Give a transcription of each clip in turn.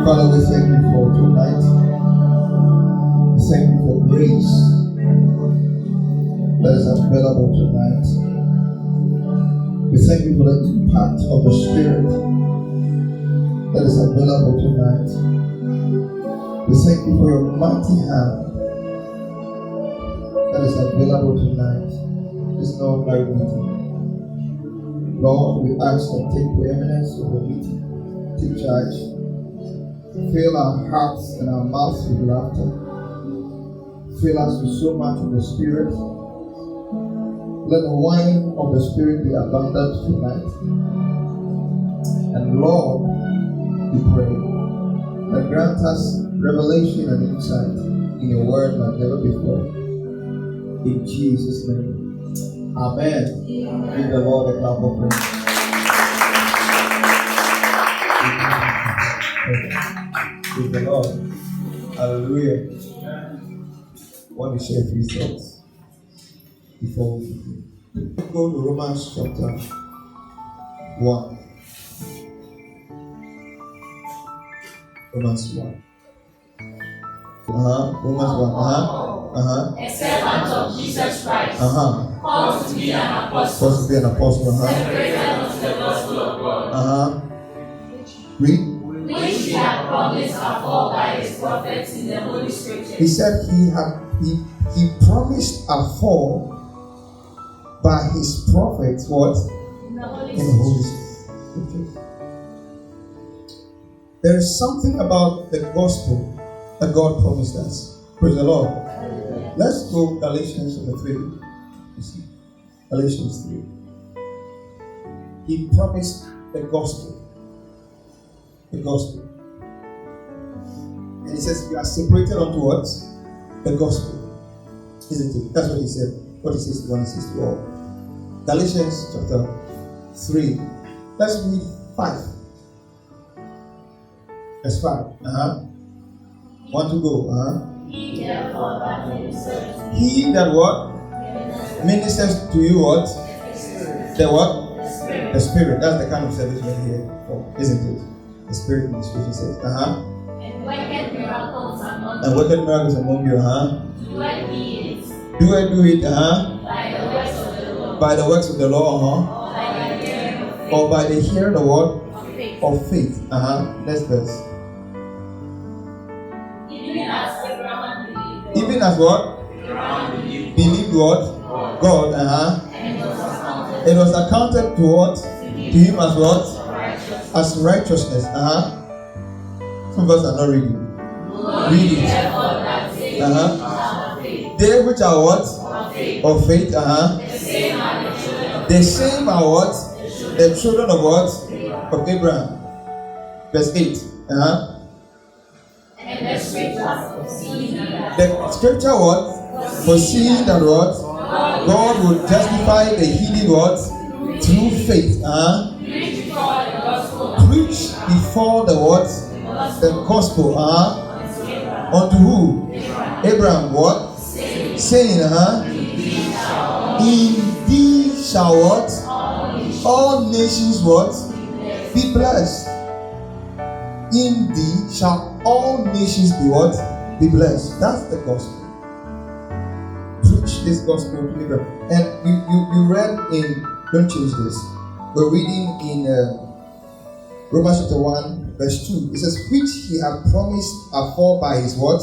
Father, we thank you for tonight. We thank you for grace that is available tonight. We thank you for the impact of the Spirit that is available tonight. We thank you for your mighty hand that is available tonight. It's no ordinary meeting. Lord, we ask that take preeminence of the meeting. Take charge. Fill our hearts and our mouths with laughter. Fill us with so much of the Spirit. Let the wine of the Spirit be abundant tonight. And Lord, we pray that grant us revelation and insight in your word like never before. In Jesus' name. Amen. Give the Lord a clap of praise. Praise the Lord. Hallelujah. I want to share a few thoughts before we begin. Go to Romans chapter 1. Romans 1. Romans 1. Except unto Jesus Christ. Called to be an apostle. Separated unto the gospel of God. Read. Which he had promised afore by his prophets in the Holy Scriptures. He said he promised afore by his prophets what? In the Holy Scriptures. There is something about the gospel that God promised us. Praise the Lord. Let's go Galatians chapter 3. You see? Galatians 3. He promised the gospel. The gospel. And he says, you are separated unto what? The gospel. Isn't it? That's what he said. What he says to 1 and 6 to all. Galatians chapter 3. Let's read 5. Verse 5. 1 to go. He therefore that ministers. He that what? Ministers to you what? The what? The Spirit. That's the kind of service we're here for, isn't it? The Spirit in the Scripture says. And worketh miracles among you. And worketh miracles among you. Do I do it? Do I do it? By the works of the law. By the works of the law. Or by the hearing of faith. Or by the hearing of what? Of faith. Of faith. Next verse. Even as what? Believed what? God. And it was accounted to what? To him as what? As righteousness. Some of us are not reading. Read it. They which are what? Of faith. The same are what? The children of what? Of Abraham. Verse 8. And the scripture what? Foreseeing that what? God would justify the heathen what? Through faith. Preach before the what? The gospel. Unto who? Abraham what? Saying, indeed shall what? All nations what? Be blessed. Indeed shall all nations be what? Be blessed. That's the gospel. Preach this gospel to Abraham. And you read in, don't change this. We're reading in Romans chapter 1 verse 2. It says, which he had promised afore by his what?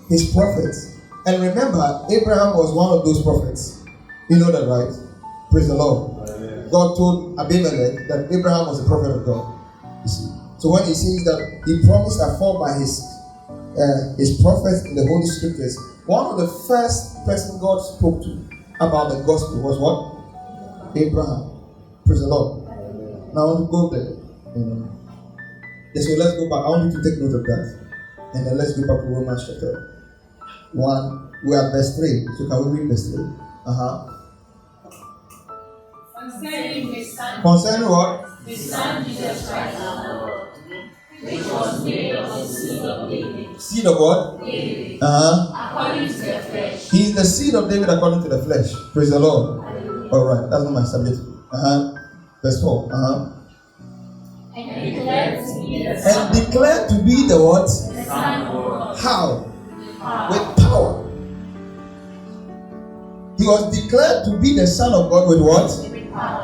His prophets. And remember, Abraham was one of those prophets. You know that, right? Praise the Lord. God told Abimelech that Abraham was a prophet of God. You see. So when he says that he promised afore by his prophets in the Holy Scriptures, one of the first person God spoke to about the gospel was what? Abraham. Praise the Lord. Now I want to go there. So let's go back. I want you to take note of that. And then let's go back to Romans chapter 1. We are verse 3. So can we read verse 3? Concerning his son. Concerning what? His son Jesus Christ our Lord, which was made of the seed of David. Seed of what? David. According to the flesh. He is the seed of David according to the flesh. Praise the Lord. Alright, that's not my subject. Verse 4. And declared to be the And declared to be the what? Son of God. How? With power. He was declared to be the Son of God with what?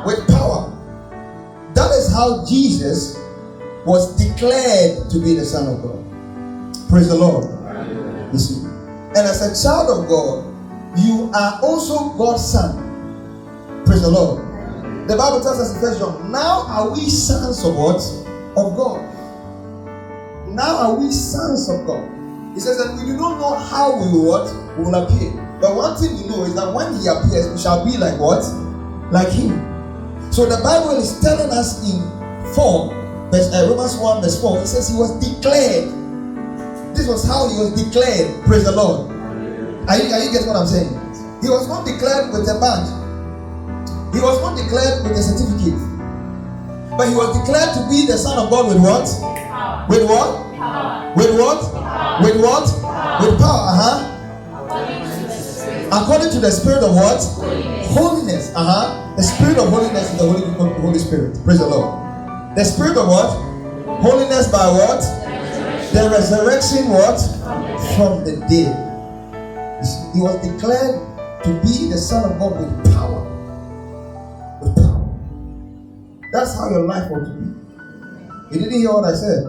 With power. That is how Jesus was declared to be the Son of God. Praise the Lord. You see. And as a child of God, you are also God's son. Praise the Lord. The Bible tells us in 1 John, now are we sons of what? Of God. Now are we sons of God. He says that we do not know how we will appear. But one thing we know is that when he appears, we shall be like what? Like him. So the Bible is telling us in Romans 1 verse 4, it says he was declared. This was how he was declared. Praise the Lord. Are you getting what I'm saying? He was not declared with a badge. He was not declared with a certificate. But he was declared to be the Son of God with what? Power. With what? Power. With what? Power. With what? Power. With power. According to the Spirit of what? Holiness. The Spirit of holiness is the Holy Spirit. Praise the Lord. The Spirit of what? Holiness by what? The resurrection what? From the dead. He was declared to be the Son of God with power. With power. That's how your life ought to be. You didn't hear what I said?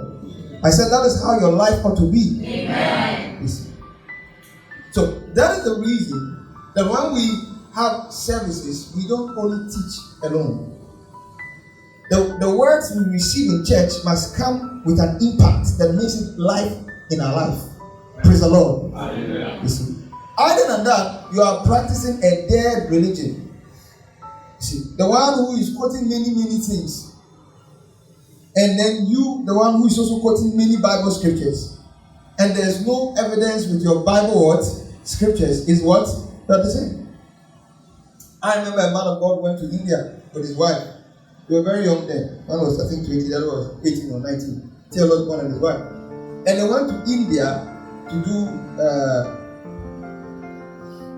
I said that is how your life ought to be. Amen. You see. So that is the reason that when we have services, we don't only teach alone. The words we receive in church must come with an impact that makes it life in our life. Praise the Lord. You see. Other than that, you are practicing a dead religion. You see, the one who is quoting many things, and then you, the one who is also quoting many Bible scriptures, and there's no evidence with your Bible what scriptures is what they're the same. I remember a man of God went to India with his wife. They were very young then. One was I think 20, the other was 18 or 19. Theologian one and his wife, and they went to India to do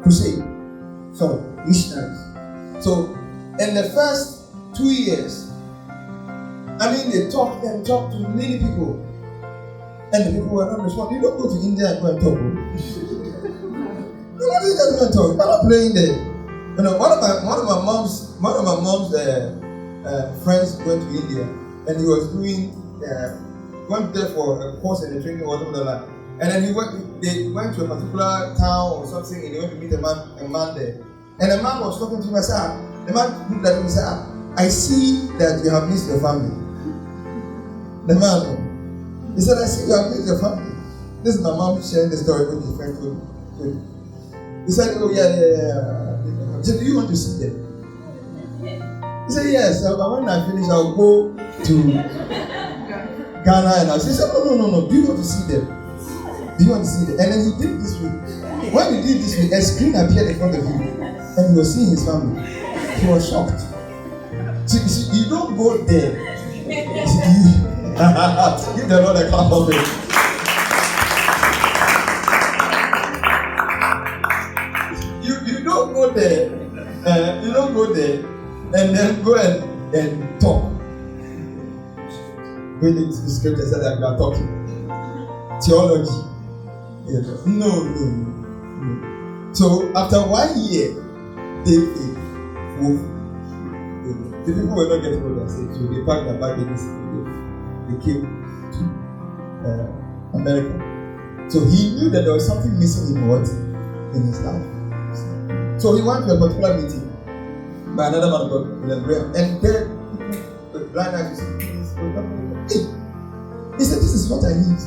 crusade, so missionaries. So in the first 2 years, they talked to many people, and the people were not responding. You don't go to India and go and talk. Nobody doesn't go and talk. You're not playing there. One of my mom's friends went to India, and he was went there for a course in the training or something like that. And then they went to a particular town or something, and they went to meet a man there. And the man was talking to him. I said, the man looked at him and said, I see that you have missed your family. The man, he said, I see you have missed your family. This is my mom sharing the story with his friend told me. He said, oh yeah. He said, do you want to see them? He said, yes. But when I finish, I'll go to Ghana and I'll say, no. Do you want to see them? Do you want to see them? And then he did this way. When he did this way, a screen appeared in front of him, and he was seeing his family. He was shocked. See, you don't go there. Give the Lord a clap of it. You don't go there. You don't go there and then go and talk. When the scripture said that we are talking theology. No. So after 1 year, the people were not getting what I said. So they packed their baggage. They came to America. So he knew that there was something missing in his life. So he went to a particular meeting by another man called William, and there the blind eyes said, hey, he said, this is what I need.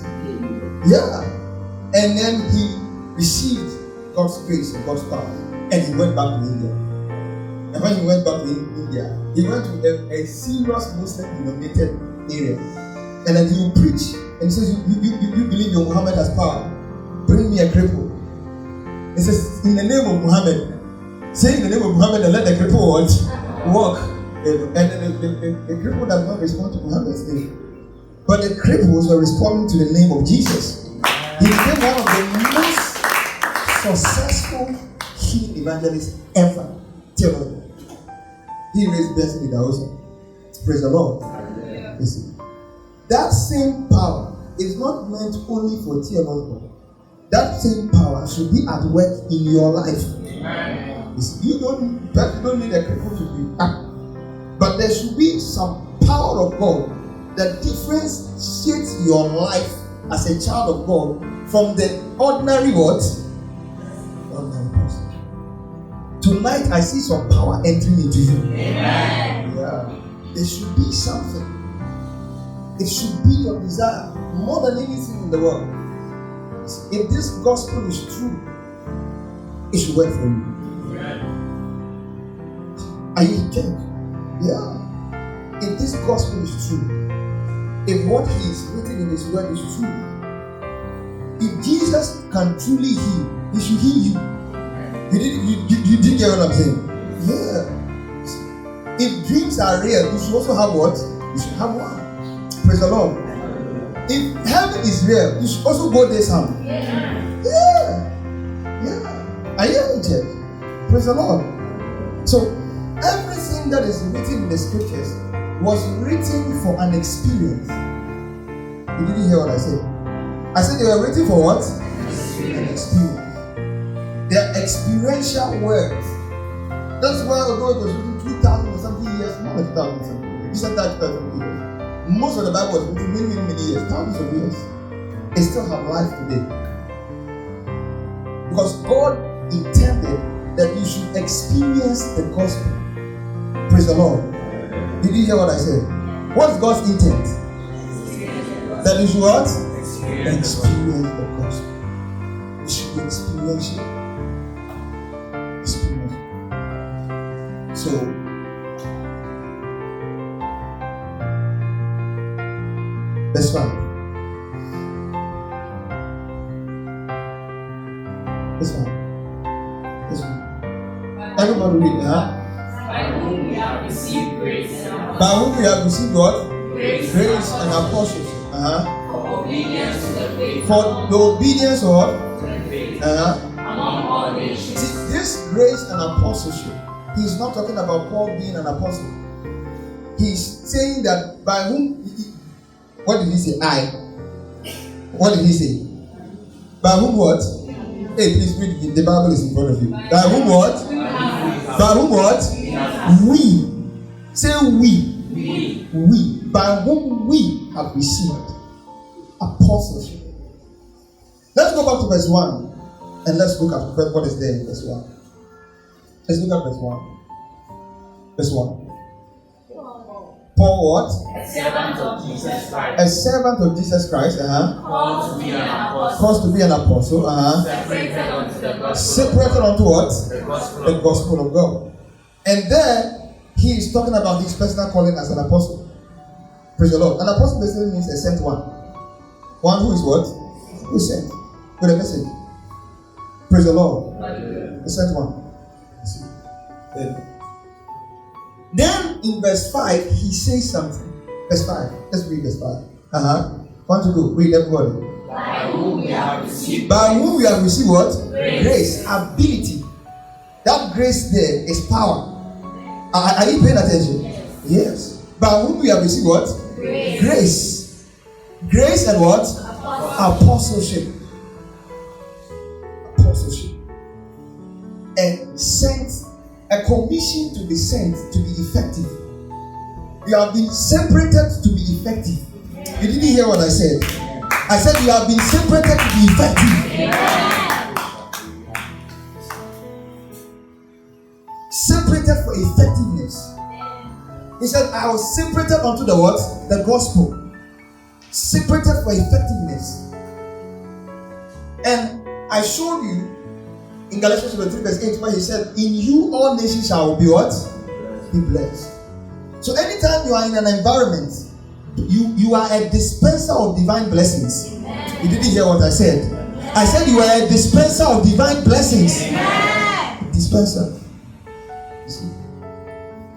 Yeah. And then he received God's grace and God's power, and he went back to India. And when he went back to India, he went to a serious Muslim-dominated area. And then he would preach. And he says, you believe your Muhammad has power? Bring me a cripple. He says, in the name of Muhammad, say in the name of Muhammad and let the cripple walk. And then the cripple does not respond to Muhammad's name. But the cripples were responding to the name of Jesus. He became one of the most successful healing evangelists ever. He raised Benson Idahosa. Praise the Lord. You see. that same power is not meant only for theology. That same power should be at work in your life. You don't need a cripple to be up. But there should be some power of God that differentiates your life as a child of God from the ordinary what? Ordinary person. Tonight I see some power entering into you. Amen. Yeah. There should be something. It should be your desire more than anything in the world. If this gospel is true, it should work for you. Are you here? Yeah. If this gospel is true, if what he is written in his word is true, if Jesus can truly heal, he should heal you. You did get what I'm saying? Yeah. If dreams are real, you should also have what? You should have one. Praise the Lord. If heaven is real, you should also go there some. Yeah. Are you in church? Praise the Lord. So everything that is written in the scriptures was written for an experience. You didn't hear what I said? I said they were written for what? An experience. They are experiential words. That's why although it was written 2,000 or something years, more than 2,000 or something, years. Most of the Bible was written many years, thousands of years. It still have life today. Because God intended that you should experience the gospel. Praise the Lord. Did you hear what I said? What's God's intent? That you should what? Experience the gospel. You should be experiential. So, verse 1. Verse 1. Everybody read, huh? By whom we have received grace and apostleship. By whom we have received what? Grace and apostleship. For obedience to the faith. For the obedience of what? To the faith. Among all nations. See, this grace and apostleship, he's not talking about Paul being an apostle. He's saying that by whom, what did he say? What did he say? By whom what? Hey, please read, the Bible is in front of you. By whom what? By whom what? We. Say we. We. By whom we have received apostleship. Let's go back to verse 1 and let's look at what is there in verse 1. Let's look at verse 1. Verse 1. Paul what? A servant of Jesus Christ. A servant of Jesus Christ. Called to be an apostle. Called to be an apostle. Separated unto the gospel. Separated unto what? The gospel of God. And then he is talking about his personal calling as an apostle. Praise the Lord. An apostle basically means a sent one. One who is what? Who is sent with a message. Praise the Lord. A sent one. Then in verse 5 he says something. Verse 5. Let's read verse 5. 1, 2, go. Read everybody. By whom we have received. By whom we have received what? Grace. Ability. That grace there is power. Are you paying attention? Yes. By whom we have received what? Grace. Grace and what? Apostleship. Apostleship. And sent. A commission to be sent to be effective. You have been separated to be effective. You didn't hear what I said. I said you have been separated to be effective. Separated for effectiveness. He said, I was separated unto the what? The gospel. Separated for effectiveness. And I showed you in Galatians 3 verse 8 where he said, in you all nations shall be what? Be blessed. So anytime you are in an environment, you are a dispenser of divine blessings. You didn't hear what I said. I said you are a dispenser of divine blessings. Dispenser.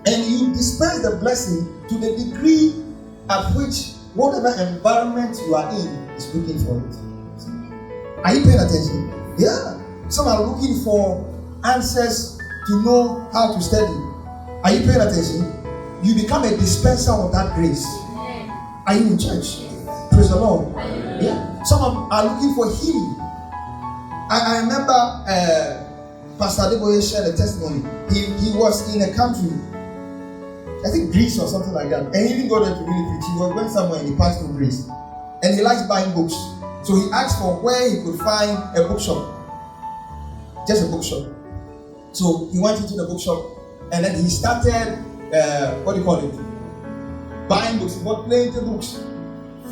And you dispense the blessing to the degree at which whatever environment you are in is looking for it. Are you paying attention? Yeah. Some are looking for answers to know how to study. Are you paying attention? You become a dispenser of that grace. Are you in church? Praise the Lord. Yeah. Some are looking for healing. I remember Pastor Adeboye shared a testimony. He was in a country, I think Greece or something like that, and he didn't go there to really preach. He went somewhere and he passed through Greece, and he likes buying books. So he asked for where he could find a bookshop, just a bookshop. So he went into the bookshop, and then he started buying books. He bought plenty of books,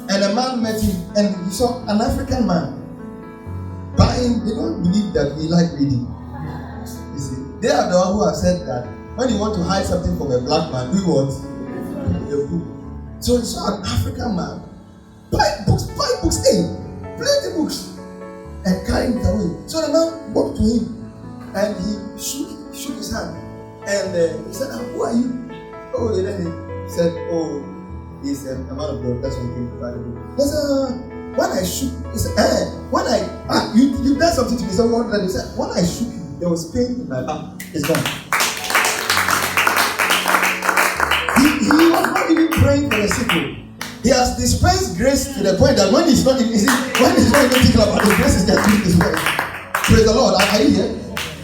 and a man met him, and he saw an African man buying. They don't believe that we like reading. You see, they are the one who have said that when you want to hide something from a black man, we want a book. So he saw an African man buy books, plenty books, and carrying it away. So the man walked to him, and he shook his hand, and he said, "Who are you?" Oh, and then he said, "Oh, he's a man of God. That's why he came to buy the book." He said, "When I shook," he said, "When you done something to me." So what did he say? "When I shook you, there was pain in my arm. It's gone." He was not even praying for the sick. He has dispensed grace to the point that when he's not even thinking about the grace, is getting his way. Praise the Lord. Are you here?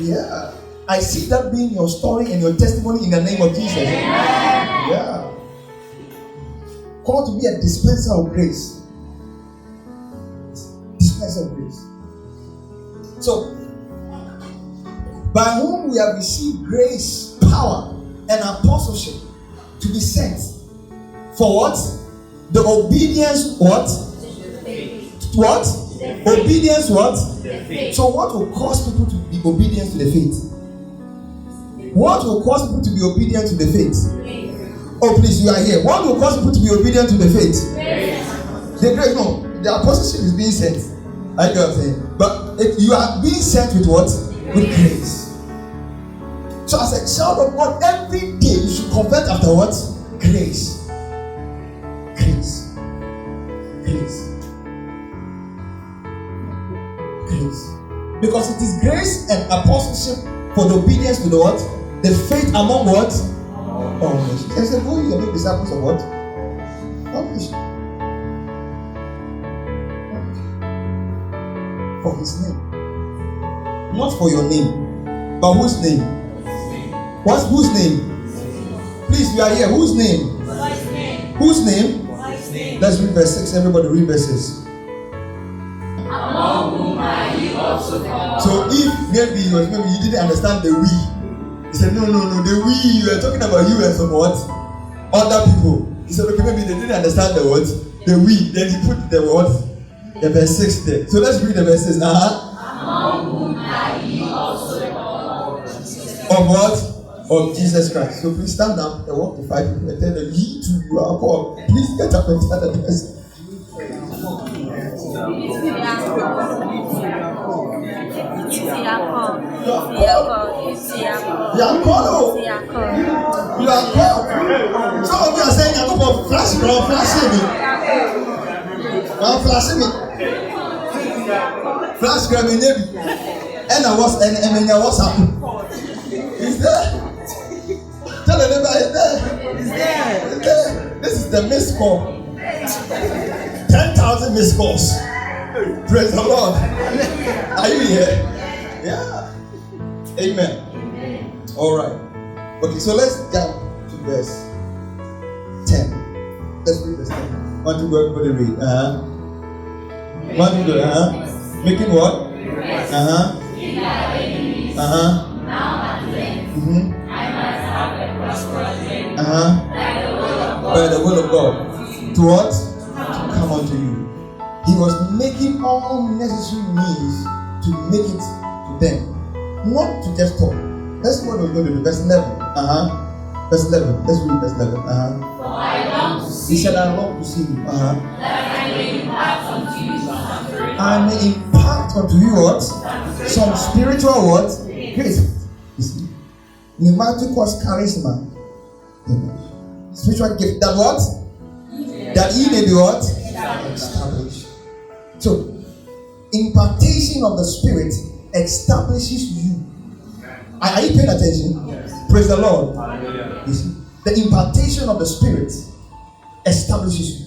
Yeah. I see that being your story and your testimony in the name of Jesus. Yeah. Called to be a dispenser of grace. Dispenser of grace. So, by whom we have received grace, power, and apostleship to be sent for what? The obedience what? What? Obedience what? So what will cause people to be obedient to the faith? What will cause people to be obedient to the faith? Oh please, you are here. What will cause people to be obedient to the faith? The grace, no. The apostleship is being sent. I get what I'm saying. But you are being sent with what? With grace. So as a child of God, every day you should convert after what? Grace. Grace. Grace. Grace. Because it is grace and apostleship for the obedience to the what? The faith among what? All nations. He said, "Go ye and make disciples of what? All nations." For his name. Not for your name. But whose name? What's whose name? Please, you are here. Whose name? Whose name? Let's read verse 6. Everybody read verse 6. Among whom are ye also called. So if maybe you didn't understand the we, he said, no, the we, you are talking about you and some what? Other people. He said, okay, maybe they didn't understand the what? The we. Then he put the what? The verse 6 there. So let's read the verses. Among whom are ye also called. Of what? Of Jesus Christ. So please stand up and walk to 5 people and tell them, ye too, you are called. Please get up and tell the person. You are called. You are called. Some of you are saying, I'm going to flash me. I'm flashing me. Flash grab me, maybe. And what's happening? Is there? Tell the neighbor, is there? Is there? This is the missed call. 10,000 missed calls. Praise the Lord. Are you here? Yeah. Amen. All right. Okay, so let's jump to verse 10. Let's read verse 10. Want to go, everybody read. Want to go, making what? Now at length, I must have a prosperous way. By the will of God. To what? To come unto you. He was making all necessary means to make it to them. Not to just talk. That's what we're going to do. Verse 11. Verse 11. Let's read verse 11. For I long to see. He said, I long to see you. That I may impart unto you some spiritual. I may impart unto you what? Some spiritual what? Grace. You see? Pneumatic was charisma. Spiritual gift. That what? That he may be what? Established. So, impartation of the Spirit establishes you. Are you paying attention? Yes. Praise the Lord. You see? The impartation of the Spirit establishes you.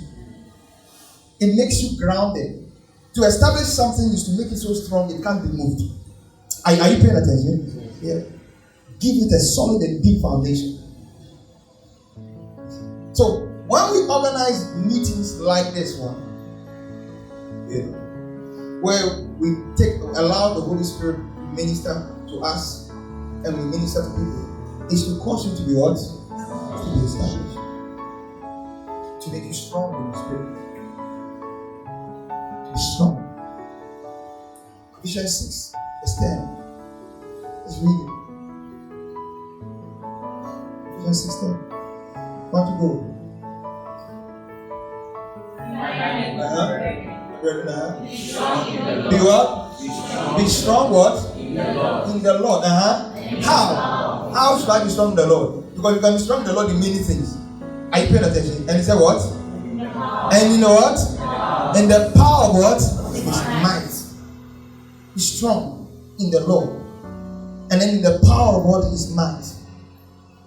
It makes you grounded. To establish something is to make it so strong it can't be moved. Are you paying attention? Yeah. Give it a solid and deep foundation. So when we organize meetings like this one, where we allow the Holy Spirit to minister to us and we minister to people, it's to cause you to be what? To be established. To make you strong in the spirit. To be strong. Ephesians 6, verse 10. Let's read it. Ephesians 6, 10. Want to go? Be strong in the Lord. Be what? Be strong what? In the Lord. In the Lord. How? How should I be strong in the Lord? Because you can be strong in the Lord in many things. Are you paying attention? And he said what? And you know what? And the power of what? His might. Be strong in the Lord. And then in the power of what? His might.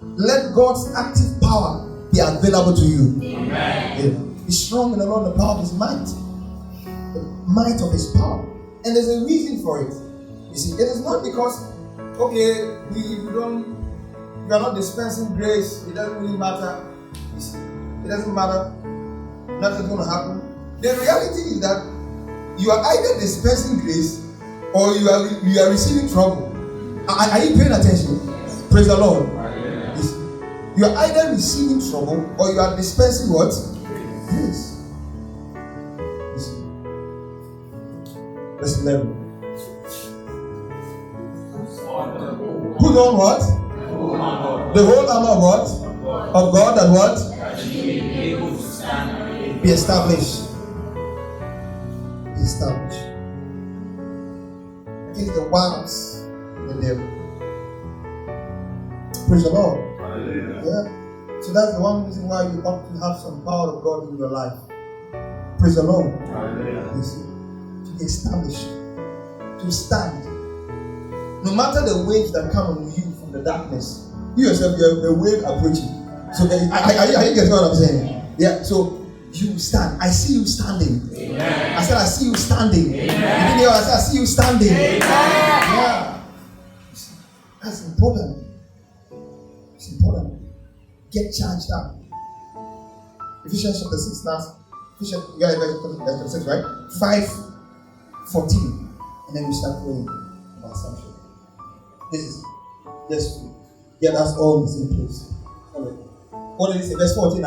Let God's active power be available to you. Amen. Yeah. Be strong in the Lord, the power of his might. The might of his power. And there's a reason for it. You see, it is not because, okay, we are not dispensing grace, it doesn't really matter. You see, it doesn't matter. Nothing's going to happen. The reality is that you are either dispensing grace or you are receiving trouble. Are you paying attention? Praise the Lord. You are either receiving trouble or you are dispensing what? Grace. Verse 11. Put on what? The whole armor of what? Of God and what? Be established. Be established. Against the wiles of the devil. Praise the Lord. Yeah. So that's the one reason why you ought to have some power of God in your life. Praise the Lord. To be established. To stand. No matter the waves that come on you from the darkness, you yourself, you are a wave approaching. So are you getting what I'm saying? Yeah. So you stand. I see you standing. Amen. I said I see you standing. Amen. You didn't hear what I said? I see you standing. Amen. Yeah. That's important. It's important. Get charged up. Ephesians chapter 6 now. Ephesians, you got chapter 6, right? 5:14. And then we start praying about something. This is just get us all in the same place. Alright. What did he say? Verse 14,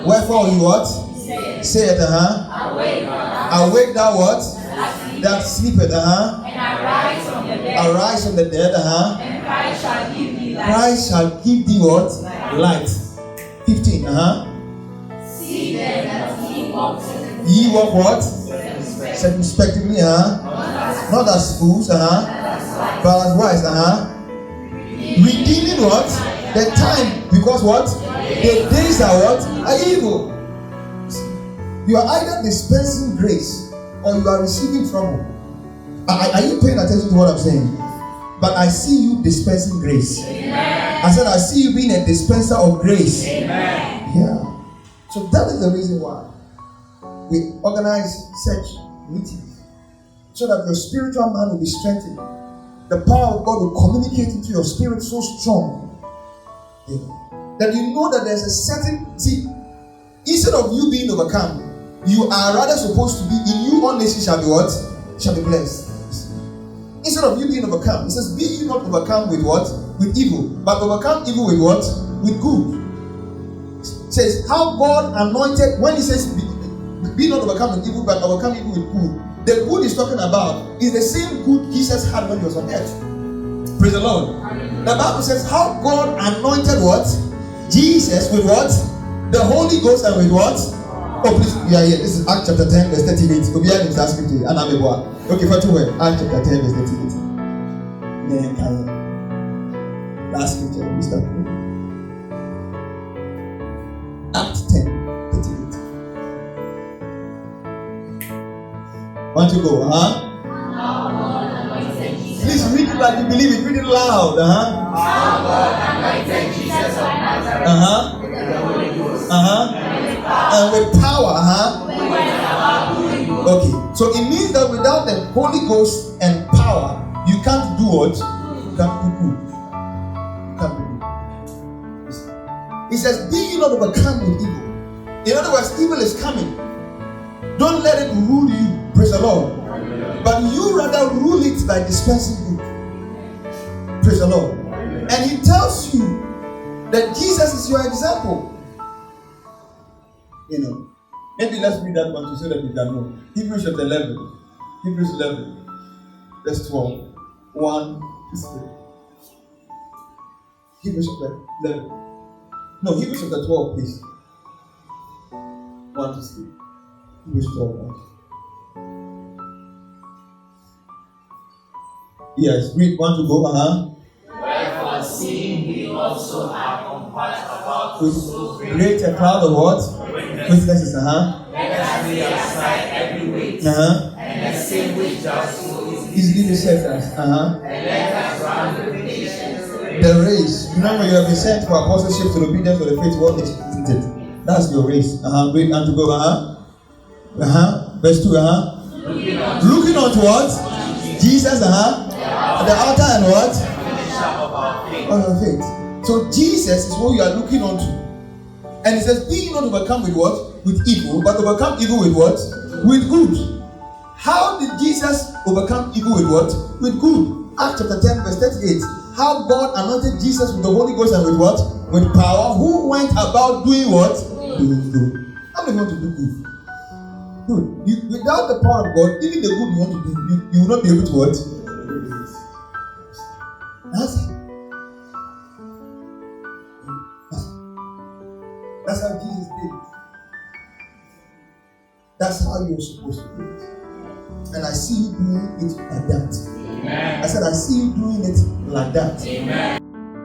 Wherefore you what? Say it, Awake thou what? That sleepeth, And arise from the dead. Arise from the dead, And Christ shall give thee light. Christ shall give thee what? Light. 15, See then that ye walk Ye walk what? Circumspectively, Not as fools, but as wise, Redeeming what? The time, because what? The days are what? Are evil. You are either dispensing grace or you are receiving trouble. Are you paying attention to what I'm saying? But I see you dispensing grace. Amen. I said I see you being a dispenser of grace. Amen. Yeah. So that is the reason why we organize such meetings, so that your spiritual man will be strengthened. The power of God will communicate into your spirit so strong, that you know that there's a certain, instead of you being overcome, you are rather supposed to be, in you all nations shall be what? Shall be blessed. Instead of you being overcome, it says, be you not overcome with what? With evil, but overcome evil with what? With good. It says, how God anointed, when he says, be not overcome with evil, but overcome evil with good. The good he's talking about is the same good Jesus had when he was on earth. Praise the Lord. The Bible says how God anointed what? Jesus with what? The Holy Ghost and with what? Oh, please, yeah. This is Acts chapter 10, verse 38. Go behind that scripture. Okay, for two words. Acts chapter 10, verse 38. Last scripture, we start with. Acts 10. Want to go, Please read it like you believe it. Read it loud, How God anointed Jesus of Nazareth with the Holy Ghost and with power, Okay, so it means that without the Holy Ghost and power, you can't do what? You can't do good. You can't do good. He says, be ye not overcome with evil. In other words, evil is coming. Don't let it rule you. Praise the Lord. But you rather rule it by dispensing good. Praise the Lord. And he tells you that Jesus is your example. You know, maybe let's read that one so that you can know. Hebrews chapter 11. Hebrews 11. Verse 12. 1 to 3. Hebrews chapter 11. No, Hebrews chapter 12, please. 1 to 3. Hebrews 12. 1. Yes, read 1 to go. Wherefore, seeing we also are compassed about with so great a cloud of what? Witnesses. Let us lay aside every weight and the sin which does so easily beset us. And let us run with patience The race. Remember, you have been sent for apostleship to obedience for the faith. What is it? That's your race. Read and to go. Verse 2. Looking unto what? Jesus. The altar and what? On your faith. So Jesus is what you are looking onto. And he says, be not overcome with what? With evil, but overcome evil with what? With good. How did Jesus overcome evil with what? With good. Acts chapter 10 verse 38. How God anointed Jesus with the Holy Ghost and with what? With power. Who went about doing what? Doing good. How many want to do good? Good. Without the power of God, even the good you want to do, you will not be able to what? That's how Jesus did it. That's how you're supposed to do it. And I see you doing it like that. Amen. I said, I see you doing it like that. Amen.